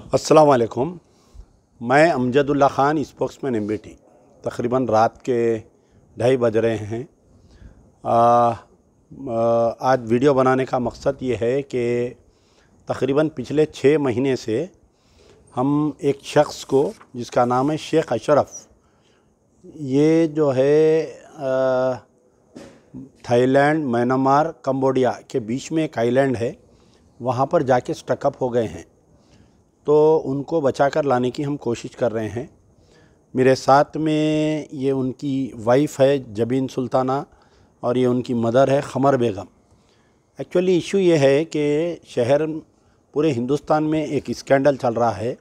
अस्सलाम वालेकुम। मैं अमजदुल्ला ख़ान, स्पोक्समैन एमबीटी। तकरीबन रात के 2:30 बज रहे हैं। आज वीडियो बनाने का मकसद ये है कि तकरीबन पिछले 6 महीने से हम एक शख्स को, जिसका नाम है शेख अशरफ, ये जो है थाईलैंड, म्यांमार, कंबोडिया के बीच में एक आइलैंड है, वहाँ पर जाके स्टकअप हो गए हैं। तो उनको बचा कर लाने की हम कोशिश कर रहे हैं। मेरे साथ में ये उनकी वाइफ है जबीन सुल्ताना और ये उनकी मदर है खमर बेगम। एक्चुअली इशू ये है कि शहर पूरे हिंदुस्तान में एक स्कैंडल चल रहा है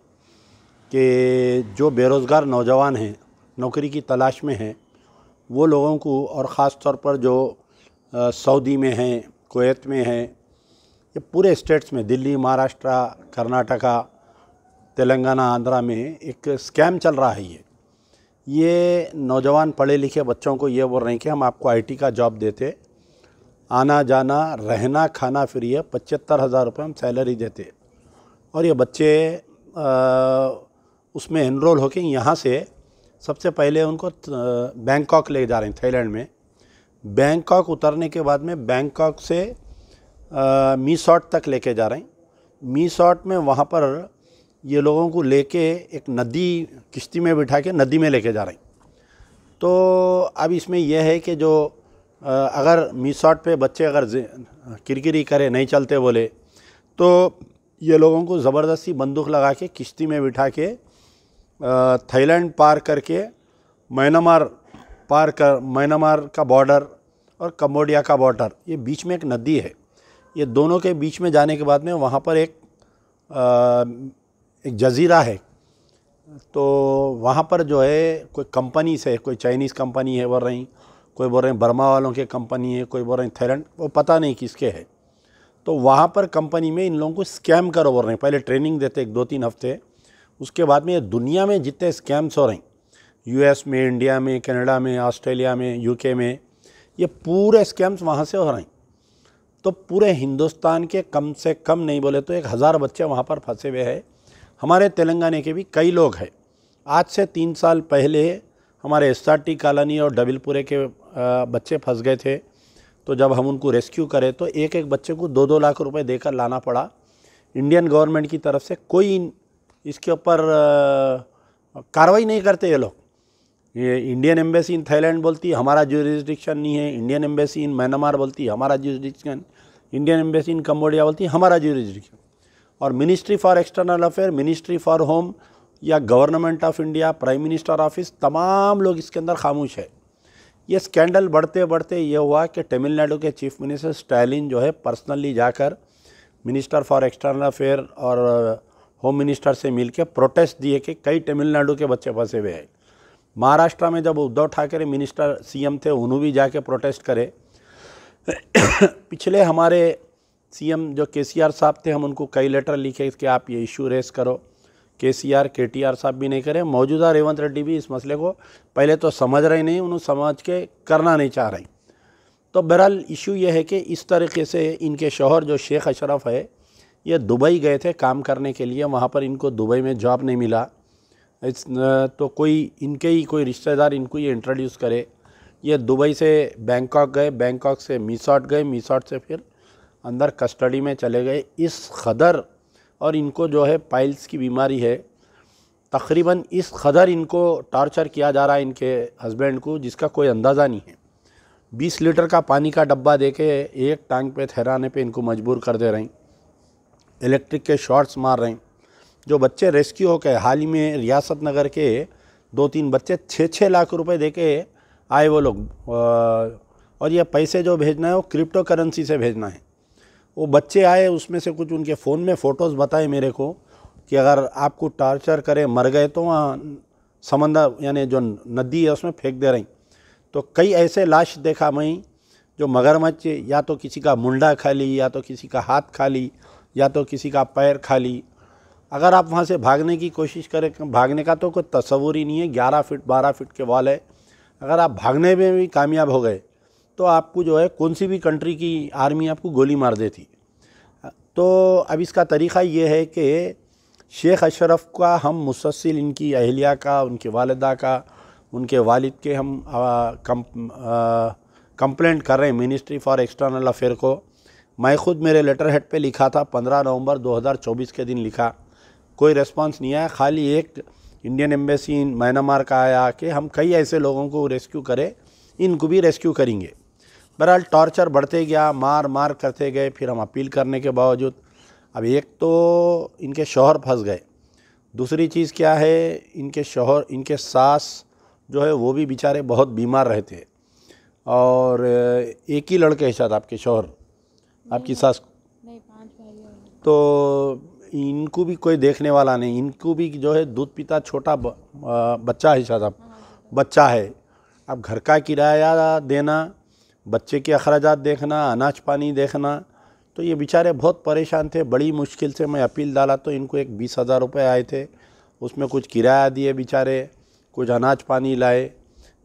कि जो बेरोज़गार नौजवान हैं, नौकरी की तलाश में हैं, वो लोगों को, और ख़ास तौर पर जो सऊदी में हैं, कुवैत में हैं, ये पूरे स्टेट्स में, दिल्ली, महाराष्ट्र, कर्नाटका, तेलंगाना, आंध्रा में एक स्कैम चल रहा है। ये नौजवान पढ़े लिखे बच्चों को ये बोल रहे हैं कि हम आपको आईटी का जॉब देते, आना जाना रहना खाना फ्री है, 75,000 रुपये हम सैलरी देते। और ये बच्चे उसमें एनरोल होके यहाँ से सबसे पहले उनको बैंकॉक ले जा रहे हैं, थाईलैंड में। बैंकॉक उतरने के बाद में बैंकॉक से मीसॉट तक लेके जा रहे हैं। मीसॉट में वहाँ पर ये लोगों को लेके एक नदी, किश्ती में बिठा के नदी में लेके जा रहे हैं। तो अब इसमें यह है कि जो अगर मीसॉट पे बच्चे अगर किरकिरी करे, नहीं चलते बोले, तो ये लोगों को ज़बरदस्ती बंदूक लगा के किश्ती में बिठा के थाईलैंड पार करके म्यांमार म्यांमार का बॉर्डर और कंबोडिया का बॉर्डर, ये बीच में एक नदी है, ये दोनों के बीच में जाने के बाद में वहाँ पर एक जज़ीरा है। तो वहाँ पर जो है कोई कंपनी से, कोई चाइनीज़ कंपनी है बोल रही, कोई बोल रहे हैं बर्मा वालों के कंपनी है, कोई बोल रहे हैं थाईलैंड, वो पता नहीं किसके है। तो वहाँ पर कंपनी में इन लोगों को स्कैम करो बोल रहे हैं। पहले ट्रेनिंग देते 1-2-3 हफ्ते, उसके बाद में ये दुनिया में जितने स्कैम्स हो रहे हैं, यूएस में, इंडिया में, कनाडा में, ऑस्ट्रेलिया में, यूके में, ये पूरे स्कैम्स वहाँ से हो रहे हैं। तो पूरे हिंदुस्तान के कम से कम नहीं बोले तो 1,000 बच्चे वहाँ पर फंसे हुए हैं। हमारे तेलंगाना के भी कई लोग हैं। आज से 3 साल पहले हमारे एसआरटी कॉलोनी और डबिलपुरे के बच्चे फंस गए थे। तो जब हम उनको रेस्क्यू करे तो एक एक बच्चे को 2-2 लाख रुपए देकर लाना पड़ा। इंडियन गवर्नमेंट की तरफ से कोई इसके ऊपर कार्रवाई नहीं करते ये लोग। ये इंडियन एम्बेसी इन थाईलैंड बोलती है हमारा ज्यूरिसडिक्शन नहीं है, इंडियन एम्बेसी इन म्यांमार बोलती है हमारा jurisdiction, Indian embassy in Cambodia बोलती है हमारा ज्यूरिसडिक्शन, और ministry for external affair, ministry for home या government of India, prime minister office, तमाम लोग इसके अंदर खामोश है। ये स्कैंडल बढ़ते बढ़ते ये हुआ कि तमिलनाडु के चीफ मिनिस्टर स्टालिन जो है पर्सनली जाकर मिनिस्टर फॉर एक्सटर्नल अफेयर और होम मिनिस्टर से मिलकर प्रोटेस्ट दिए कि कई तमिलनाडु के बच्चे फंसे हुए हैं। महाराष्ट्र में जब उद्धव ठाकरे मिनिस्टर सीएम थे, उन्होंने भी जाके प्रोटेस्ट करे। पिछले हमारे सीएम जो केसीआर साहब थे, हम उनको कई लेटर लिखे कि आप ये इशू रेस करो। केटीआर साहब भी नहीं करे, मौजूदा रेवंत रेड्डी भी इस मसले को पहले तो समझ रहे नहीं, उन्होंने समझ के करना नहीं चाह रहे। तो बहरहाल इशू ये है कि इस तरीके से इनके शौहर जो शेख अशरफ है, ये दुबई गए थे काम करने के लिए। वहाँ पर इनको दुबई में जॉब नहीं मिला, तो कोई इनके ही कोई रिश्तेदार इनको ये इंट्रोड्यूस करे। ये दुबई से बैंकॉक गए, बैंकॉक से मीसॉट गए, मीसॉट से फिर अंदर कस्टडी में चले गए। इस कदर, और इनको जो है पाइल्स की बीमारी है, तकरीबन इस कदर इनको टॉर्चर किया जा रहा है इनके हस्बैंड को, जिसका कोई अंदाज़ा नहीं है। 20 लीटर का पानी का डब्बा देके एक टांग पे ठहराने पे इनको मजबूर कर दे रहे हैं, इलेक्ट्रिक के शॉर्ट्स मार रहे हैं। जो बच्चे रेस्क्यू होकर, हाल ही में रियासत नगर के 2-3 बच्चे 6-6 लाख रुपए देके आए वो लोग, और ये पैसे जो भेजना है वो क्रिप्टो करेंसी से भेजना है। वो बच्चे आए, उसमें से कुछ उनके फ़ोन में फ़ोटोज़ बताए मेरे को कि अगर आपको टॉर्चर करे, मर गए तो वहाँ समंदर यानी जो नदी है उसमें फेंक दे रही। तो कई ऐसे लाश देखा मैं, जो मगरमच्छ या तो किसी का मुंडा खा ली, या तो किसी का हाथ खा ली, या तो किसी का पैर खा ली। अगर आप वहाँ से भागने की कोशिश करें, भागने का तो कोई तस्वुर ही नहीं है। 11 फीट 12 फीट के वॉल है। अगर आप भागने में भी कामयाब हो गए तो आपको जो है कौन सी भी कंट्री की आर्मी आपको गोली मार देती। तो अब इसका तरीक़ा ये है कि शेख अशरफ का हम मुसलसल इनकी अहलिया का, उनकी वालिदा का, उनके वालिद के हम कंप्लेंट कर रहे हैं मिनिस्ट्री फॉर एक्सटर्नल अफेयर को। मैं ख़ुद मेरे लेटर हेड पे लिखा था, 15 नवंबर 2024 के दिन लिखा, कोई रिस्पांस नहीं आया। खाली एक इंडियन एम्बेसी इन म्यांमार का आया कि हम कई ऐसे लोगों को रेस्क्यू करें, इनको भी रेस्क्यू करेंगे। बहरहाल टॉर्चर बढ़ते गया, मार मार करते गए। फिर हम अपील करने के बावजूद, अब एक तो इनके शौहर फंस गए, दूसरी चीज़ क्या है, इनके शौहर, इनके सास जो है वो भी बेचारे बहुत बीमार रहते, और एक ही लड़के हैं शायद आपके शौहर, आपकी सास नहीं 5 भाई हैं। तो इनको भी कोई देखने वाला नहीं, इनको भी जो है दूध पीता छोटा बच्चा है शायद, आप बच्चा है। अब घर का किराया देना, बच्चे के अखराजात देखना, अनाज पानी देखना, तो ये बेचारे बहुत परेशान थे। बड़ी मुश्किल से मैं अपील डाला तो इनको एक 20,000 रुपये आए थे, उसमें कुछ किराया दिए बेचारे, कुछ अनाज पानी लाए,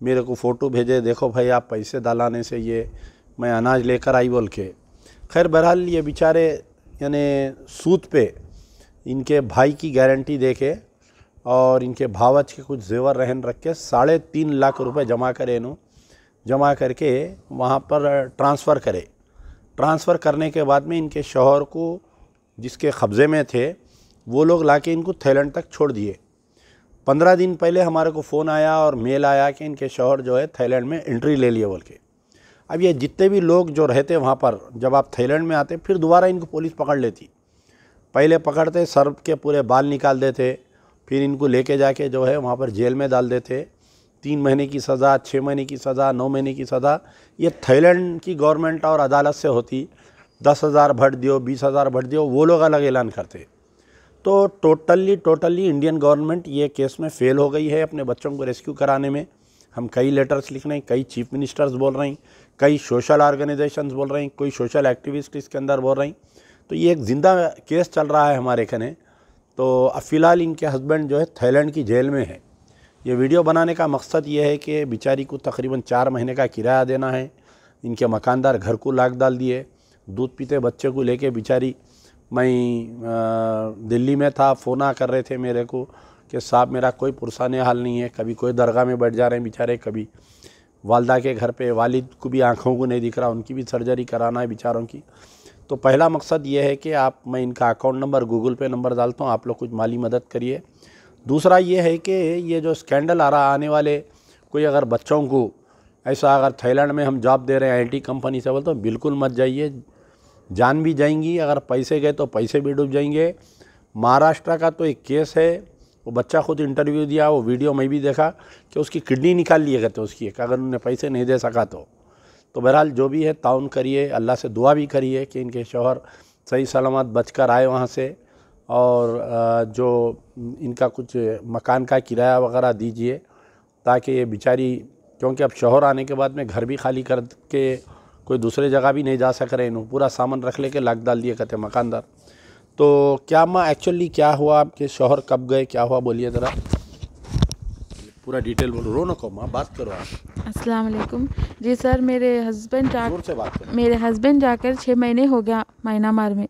मेरे को फ़ोटो भेजे, देखो भाई आप पैसे डालाने से ये मैं अनाज लेकर आई बोल के। खैर बहरहाल ये बेचारे यानी सूद पे इनके भाई की गारंटी दे के और इनके भावच के कुछ जेवर रहन रख के 3.5 लाख रुपए जमा करे, जमा करके वहाँ पर ट्रांसफ़र करे। ट्रांसफ़र करने के बाद में इनके शौहर को जिसके कब्ज़े में थे वो लोग लाके इनको थाईलैंड तक छोड़ दिए। 15 दिन पहले हमारे को फ़ोन आया और मेल आया कि इनके शौहर जो है थाईलैंड में एंट्री ले लिए बोल के। अब ये जितने भी लोग जो रहते वहाँ पर, जब आप थाईलैंड में आते फिर दोबारा इनको पुलिस पकड़ लेती। पहले पकड़ते, सर के पूरे बाल निकाल देते, फिर इनको लेके जाके जो है वहाँ पर जेल में डाल देते। 3 महीने की सज़ा, 6 महीने की सज़ा, 9 महीने की सज़ा, ये थाईलैंड की गवर्नमेंट और अदालत से होती। 10,000 भर दियो, 20,000 भर दियो, वो लोग अलग ऐलान करते। तो टोटली इंडियन गवर्नमेंट ये केस में फेल हो गई है अपने बच्चों को रेस्क्यू कराने में। हम कई लेटर्स लिख रहे हैं, कई चीफ मिनिस्टर्स बोल रहे हैं, कई सोशल ऑर्गेनाइजेशंस बोल रहे हैं, कोई सोशल एक्टिविस्ट इसके अंदर बोल रहे हैं। तो ये एक ज़िंदा केस चल रहा है हमारे कने। तो अब फ़िलहाल इनके हस्बैंड जो है थाईलैंड की जेल में है। ये वीडियो बनाने का मकसद ये है कि बेचारी को तकरीबन 4 महीने का किराया देना है। इनके मकानदार घर को लाक डाल दिए, दूध पीते बच्चे को लेके बेचारी, मैं दिल्ली में था, फ़ोन कर रहे थे मेरे को कि साहब मेरा कोई पुरसाने हाल नहीं है। कभी कोई दरगाह में बैठ जा रहे हैं बेचारे, कभी वालदा के घर पे, वालिद को भी आँखों को नहीं दिख रहा, उनकी भी सर्जरी कराना है बेचारों की। तो पहला मकसद ये है कि मैं इनका अकाउंट नंबर, गूगल पे नंबर डालता हूँ, आप लोग कुछ माली मदद करिए। दूसरा ये है कि ये जो स्कैंडल आ रहा, आने वाले कोई अगर बच्चों को ऐसा, अगर थाईलैंड में हम जॉब दे रहे हैं IT कंपनी से, बोलते तो बिल्कुल मत जाइए, जान भी जाएंगी, अगर पैसे गए तो पैसे भी डूब जाएंगे। महाराष्ट्र का तो एक केस है, वो बच्चा खुद इंटरव्यू दिया, वो वीडियो मैं भी देखा कि उसकी किडनी निकाल लिए गए थे उसकी, अगर उन्होंने पैसे नहीं दे सका तो बहरहाल जो भी है ताउन करिए, अल्लाह से दुआ भी करिए कि इनके शौहर सही सलामत बचकर आए वहाँ से, और जो इनका कुछ मकान का किराया वगैरह दीजिए, ताकि ये बेचारी, क्योंकि अब शौहर आने के बाद में घर भी खाली करके कोई दूसरे जगह भी नहीं जा सक रहे, इन्हों पूरा सामान रख लेके लाक डाल दिए कहते मकानदार। तो क्या माँ एक्चुअली क्या हुआ, आपके शौहर कब गए, क्या हुआ, बोलिए ज़रा पूरा डिटेल बोलो। रो नको माँ, बात करो आप। अस्सलाम वालेकुम जी सर, मेरे हस्बैंड जोर से बात करो। मेरे हस्बैंड जाकर 6 महीने हो गया म्यांमार में।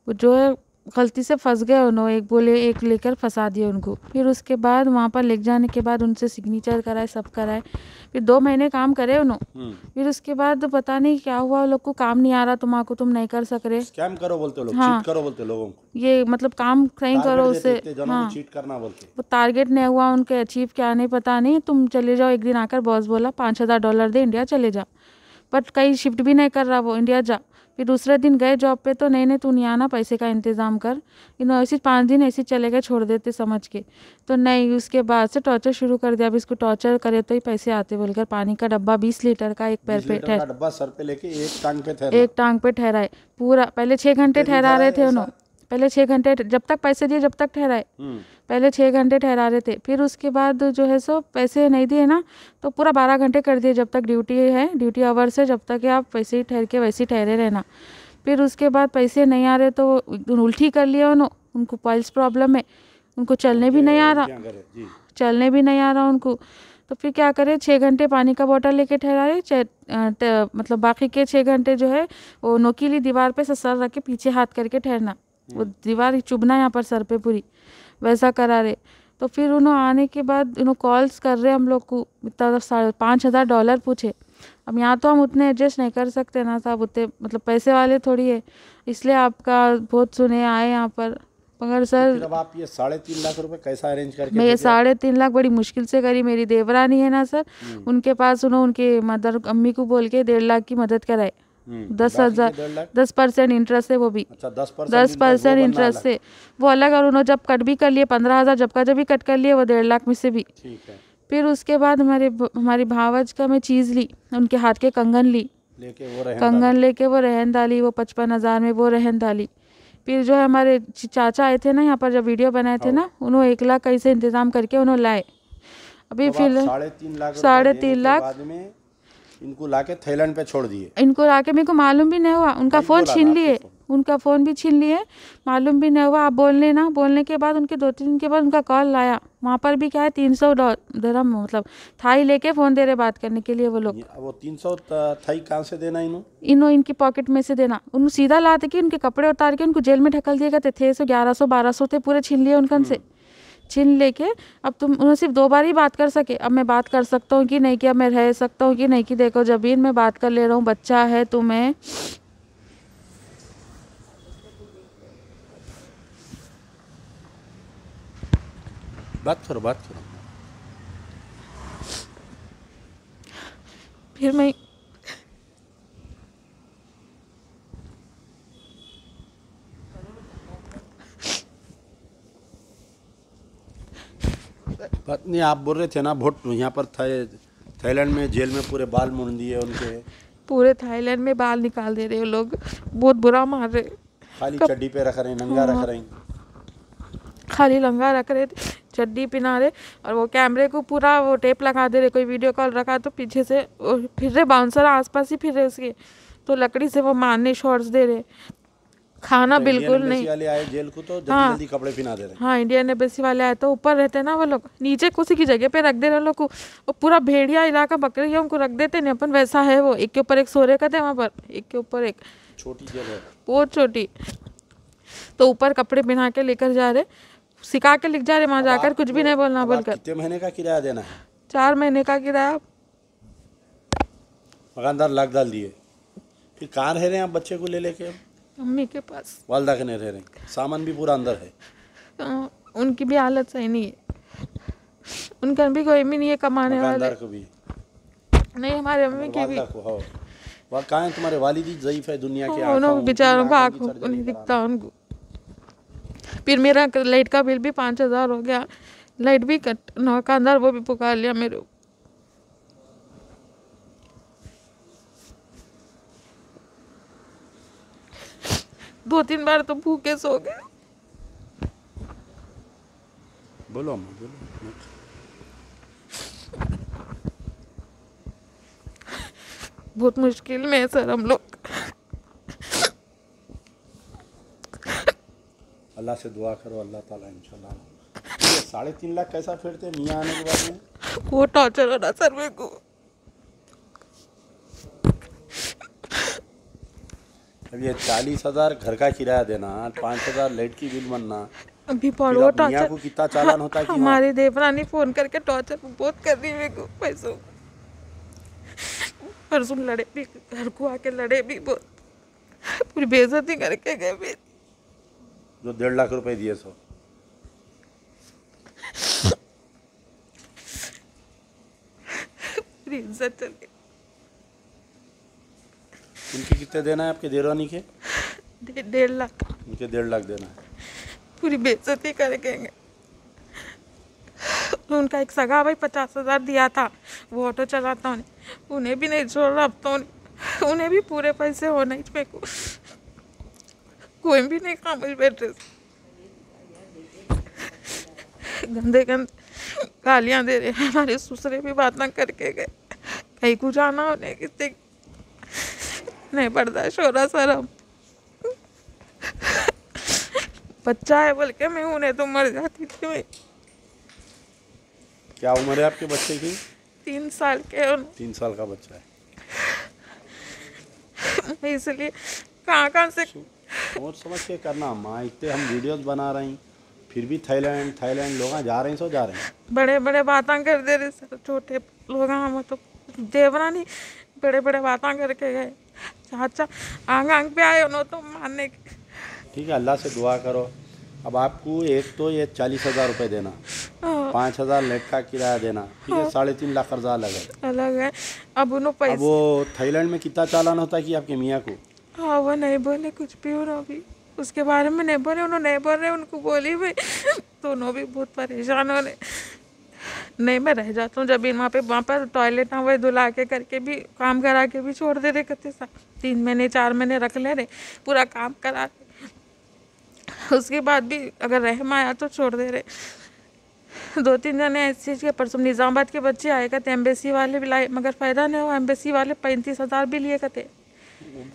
वो जो है गलती से फंस गए, उन्होंने एक लेकर फंसा दिया उनको। फिर उसके बाद वहाँ पर ले जाने के बाद उनसे सिग्नेचर कराए, सब कराए। फिर 2 महीने काम करे उन्होंने। फिर उसके बाद पता नहीं क्या हुआ, वो लोग को काम नहीं आ रहा, तुम नहीं कर सक रहे। स्कैम करो बोलते लोग, हाँ, चीट करो बोलते लोगों को, ये मतलब काम सही करो उससे। हाँ, चीट करना बोलते। वो टारगेट नहीं हुआ उनके अचीव, क्या नहीं पता नहीं, तुम चले जाओ। एक दिन आकर बॉस बोला $5,000 दे, इंडिया चले जा। बट कहीं शिफ्ट भी नहीं कर रहा वो, इंडिया जा। फिर दूसरे दिन गए जॉब पे, तो नहीं तू नहीं आना, पैसे का इंतज़ाम कर। इन्होंने ऐसे 5 दिन ऐसे चले गए, छोड़ देते समझ के। तो नहीं, उसके बाद से टॉर्चर शुरू कर दिया। अब इसको टॉर्चर करे तो ही पैसे आते बोलकर पानी का डब्बा 20 लीटर का एक पैर पे डब्बा सर पे लेके एक टांग पे ठहराए पूरा। पहले 6 घंटे ठहरा रहे थे उन्होंने, पहले 6 घंटे, जब तक पैसे दिए जब तक ठहराए, पहले 6 घंटे ठहरा रहे थे। फिर उसके बाद जो है सो पैसे नहीं दिए ना, तो पूरा 12 घंटे कर दिए। जब तक ड्यूटी है, ड्यूटी आवर्स है, जब तक आप वैसे ही ठहर के वैसे ही ठहरे रहना। फिर उसके बाद पैसे नहीं आ रहे तो उल्टी कर लिया उनको पाइल्स प्रॉब्लम है, उनको चलने भी नहीं आ रहा उनको। तो फिर क्या करें, 6 घंटे पानी का बोतल लेके ठहरा रहे, मतलब बाकी के 6 घंटे जो है वो नोकीली दीवार पे सर रख के पीछे हाथ करके ठहरना। वो दीवार ही चुभना यहाँ पर सर पे पूरी, वैसा करा रहे। तो फिर उन्होंने आने के बाद उन्होंने कॉल्स कर रहे हम लोग को, इतना $5,000 पूछे। अब यहाँ तो हम उतने एडजस्ट नहीं कर सकते ना साहब, उतने मतलब पैसे वाले थोड़ी है, इसलिए आपका बहुत सुने आए यहाँ पर। मगर सर फिर अब आप ये 3.5 लाख रुपए कैसा अरेंज करके मैं ये देते? 3.5 लाख बड़ी मुश्किल से करी। मेरी देवरानी है ना सर, उनके पास उन्होंने उनके मदर अम्मी को बोल के 1.5 लाख की मदद कराए। 10,000 10% इंटरेस्ट से, वो भी अच्छा 10% इंटरेस्ट से, वो अलग। और उन्होंने जब कट भी कर लिए 15,000 जब भी कट कर लिए, वो 1.5 लाख में से भी। ठीक है। फिर उसके बाद हमारी भावज का मैं चीज़ ली, उनके हाथ के कंगन ली, कंगन लेके वो रहन डाली, वो 55,000 में वो रहन डाली। फिर जो है हमारे चाचा आए थे ना यहाँ पर, जब वीडियो बनाए थे ना, उन्होंने 1 लाख कैसे इंतज़ाम करके उन्होंने लाए। अभी फिर 3.5 लाख बाद में इनको लाके थाईलैंड पे छोड़ दिए। इनको लाके मेरे को मालूम भी नहीं हुआ, उनका फ़ोन छीन लिए, उनका फ़ोन भी छीन लिए, मालूम भी नहीं हुआ। आप बोलने ना, बोलने के बाद उनके 2-3 दिन के बाद उनका कॉल आया। वहाँ पर भी क्या है, 300 दिरहम मतलब थाई लेके फ़ोन दे रहे बात करने के लिए वो लोग। वो 300 थाई कहाँ से देना इनकी पॉकेट में से देना। उन सीधा लाते कि उनके कपड़े उतार के उनको जेल में ढकल दिए गए थे। 1100-1200 थे, पूरे छीन लिए उनकन से, छीन लेके। अब तुम उन्हें सिर्फ 2 बार ही बात कर सके। अब मैं बात कर सकता हूँ कि नहीं, कि अब मैं रह सकता हूँ कि नहीं, कि देखो जबीन मैं बात कर ले रहा हूँ, बच्चा है तुम्हें। बात करो। फिर मैं पत्नी आप बोल रहे थे ना, बहुत यहाँ पर थाईलैंड में जेल में पूरे बाल मुड़ दिए उनके, पूरे थाईलैंड में बाल निकाल दे रहे लोग, बहुत बुरा मार रहे। खाली चड्डी पे रख रहे हैं, नंगा रख रहे हैं, खाली लंगा रख रहे थे, चड्डी पिना रहे। और वो कैमरे को पूरा वो टेप लगा दे रहे। कोई वीडियो कॉल रखा तो पीछे से फिर रहे, बाउंसर आसपास ही फिर रहे उसके, तो लकड़ी से वो मारने शॉट्स दे रहे। खाना तो बिल्कुल नहीं। वाले आए जेल को तो जल्दी कपड़े पहना दे रहे। हाँ, इंडियन एम्बेसी वाले आए तो ऊपर रहते ना वो लोग, नीचे किसी की जगह पे रख दे रहे लोग को। वो पूरा भेड़िया इलाका, बकरी उनको रख देते नहीं अपन, वैसा है वो। एक के ऊपर एक सोरे का थे वहाँ पर, एक के ऊपर एक, छोटी जेल है बहुत छोटी। तो ऊपर कपड़े पहना के लेकर जा रहे, सिखा के लिख जा रहे वहाँ जाकर, कुछ भी नहीं बोलना बोलकर। कितने महीने का किराया देना है? 4 महीने का किराया। मकानदार लाख डाल दिए। फिर कहाँ रह रहे हैं आप बच्चे को ले लेके? मम्मी के पास, वालदा के नहीं रह रहे, सामान भी पूरा अंदर है। उनकी भी हालत सही नहीं है, उनका भी कोई भी नहीं है कमाने वाले। को भी नहीं, हमारे मम्मी की भी। वह कहाँ है तुम्हारे वालिदी? ज़ईफ है दुनिया के, उन्होंने बेचारों का आँखों को नहीं दिखता उनको। फिर मेरा लाइट का बिल भी 5,000 हो गया, लाइट भी कट, दुकानदार वो भी पुकार लिया मेरे। दो 3 बार तो भूखे सो गए। बोलो। बहुत मुश्किल में है सर हम लोग। अल्लाह से दुआ करो, अल्लाह ताला इंशाल्लाह। 3.5 लाख कैसा फेरते मियाँ आने के बाद में? वो टॉर्चर हो रहा सर मेरे को। अब ये 40,000 घर का किराया देना, 5,000 लाइट की बिल बनना, अभी पढ़ो मियाँ को कितना चालान होता है कि हमारी देवरानी फोन करके टॉर्चर बहुत कर रही है मेरे को पैसों। परसों लड़े भी, घर को आके लड़े भी बहुत, पूरी बेइज्जती करके गए मेरी। जो 1.5 लाख रुपए दिए सो पूरी इज्जत चली। उनके कितने देना है आपके देवरानी के? 1.5 लाख। उनके 1.5 लाख देना है। पूरी बेइज्जती करके गए। उनका एक सगा भाई 50,000 दिया था, वो ऑटो चलाता उन्हें भी नहीं छोड़ रहा अब तो। उन्हें भी पूरे पैसे होने मेरे को, कोई भी नहीं खामोश बैठे। गंदे गालियां दे रहे। हमारे ससुरे भी बात ना करके गए, कहीं को जाना उन्हें किसी नहीं बर्दाश्त हो रहा सर। अब बच्चा है बोल के मैं उन्हें तो मर जाती थी मैं। क्या उम्र है आपके बच्चे की? 3 साल के। 3 साल का बच्चा है। इसलिए कहाँ से सोच समझ के करना माँ। इतने हम वीडियोस बना रहे हैं फिर भी थाईलैंड लोग जा रहे हैं, सो जा रहे हैं। बड़े बड़े बातें कर दे रहे सर, छोटे लोग हम तो देवरा नहीं, बड़े बड़े बातें करके गए। चाचा आंग पे आए उन्होंने तो मारने के। ठीक है, अल्लाह से दुआ करो। अब आपको एक तो ये 40,000 रुपये देना, 5,000 लेट का किराया देना, ठीक है, 3.5 लाख कर्जा अलग है। अब उन्होंने पैसे, अब वो थाईलैंड में कितना चालान होता है कि आपके मियाँ को? हाँ वो नहीं बोले कुछ भी, उन्होंने भी उसके बारे में नहीं बोले, उन्होंने नहीं बोल रहे, उनको बोली भाई तो उन्होंने भी बहुत परेशान हो रहे। नहीं मैं रह जाता हूँ जब वहाँ पर टॉयलेट ना वही धुला के करके भी काम करा के भी छोड़ दे रहे कहते साहब। 3 महीने 4 महीने रख ले रहे, पूरा काम करा के, उसके बाद भी अगर रहम आया तो छोड़ दे रहे। 2-3 जने ऐसी चीज़ के परसों निज़ामाबाद के बच्चे आए कहते एम्बेसी वाले भी लाए, मगर फ़ायदा नहीं हुआ। एम्बेसी वाले 35,000 भी लिए कहते।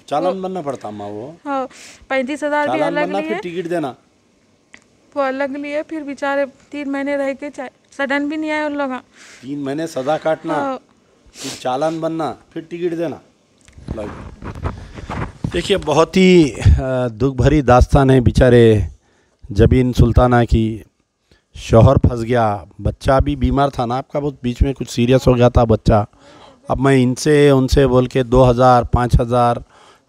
चालान बनना पड़ता माँ वो? हाँ 35,000 भी अलग लिए, फिर टिकट देना वो अलग लिए। फिर बेचारे 3 महीने रह के सडन भी नहीं आए उन लोग। 3 महीने सजा काटना, फिर चालान बनना, फिर टिकट देना। देखिए बहुत ही दुख भरी दास्तान है बेचारे जबीन सुल्ताना की। शौहर फंस गया, बच्चा भी बीमार था ना आपका, बहुत बीच में कुछ सीरियस हो गया था बच्चा। अब मैं इनसे उनसे बोल के 2,000 5,000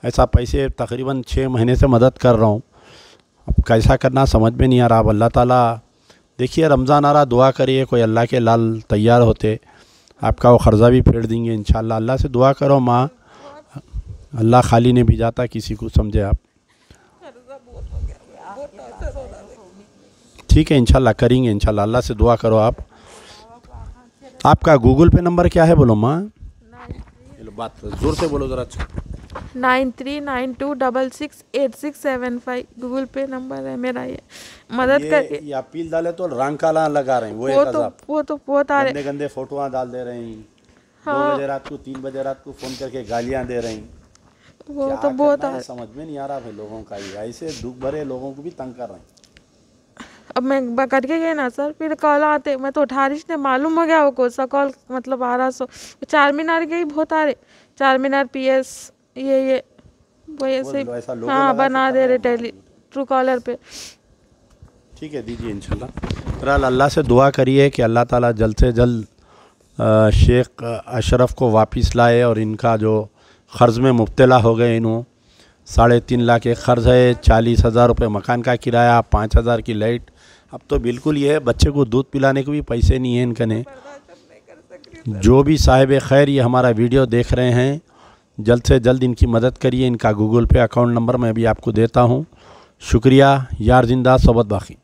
ऐसा पैसे तकरीबन 6 महीने से मदद कर रहा हूँ। अब कैसा करना समझ में नहीं आ रहा। अब अल्लाह ताला देखिए, रमज़ान आ रहा, दुआ करिए कोई अल्लाह के लाल तैयार होते, आपका वो ख़र्जा भी फेर देंगे इंशाल्लाह। अल्लाह से दुआ करो माँ, अल्लाह खाली नहीं भिजाता किसी को, समझे आप। ठीक है इंशाल्लाह करेंगे, इंशाल्लाह। अल्लाह से दुआ करो आप। आपका गूगल पे नंबर क्या है बोलो माँ? बात जोर से बोलो ज़रा। 9392668675 गूगल पे नंबर है मेरा। ये मदद करके ये अपील डाले तो रंग काला लगा रहे हैं वो तो बहुत आ रहे, गंदे फोटोआं डाल दे रहे हैं। हाँ। 2 बजे रात को 3 बजे रात को फ़ोन करके गालियाँ दे रहे हैं। वो तो बहुत आ, समझ में नहीं आ रहा भाई लोगों का। ये ऐसे दुख भरे लोगों को भी तंग कर रहे हैं। अब मैं करके गए ना सर, फिर कॉल आते, मैं तो उठा रही थी, मालूम हो गया वो कौन सा कॉल मतलब आ रहा। 4 मीनार के ही बहुत आ रहे, 4 मीनार PS ये वो ऐसे, हाँ बना दे रहे ट्रू कॉलर पे। ठीक है दीजिए इंशाल्लाह। बहरहाल अल्लाह से दुआ करिए कि अल्लाह ताला जल्द से जल्द शेख अशरफ को वापस लाए और इनका जो क़र्ज़ में मुब्तला हो गए, इन्हों 3.5 लाख एक क़र्ज़ है, 40,000 रुपये मकान का किराया, 5,000 की लाइट। अब तो बिल्कुल ये है, बच्चे को दूध पिलाने के भी पैसे नहीं हैं इनकने। जो भी साहिब खैर ये हमारा वीडियो देख रहे हैं, जल्द से जल्द इनकी मदद करिए। इनका गूगल पे अकाउंट नंबर मैं भी आपको देता हूँ। शुक्रिया। यार जिंदा सोबत बाकी।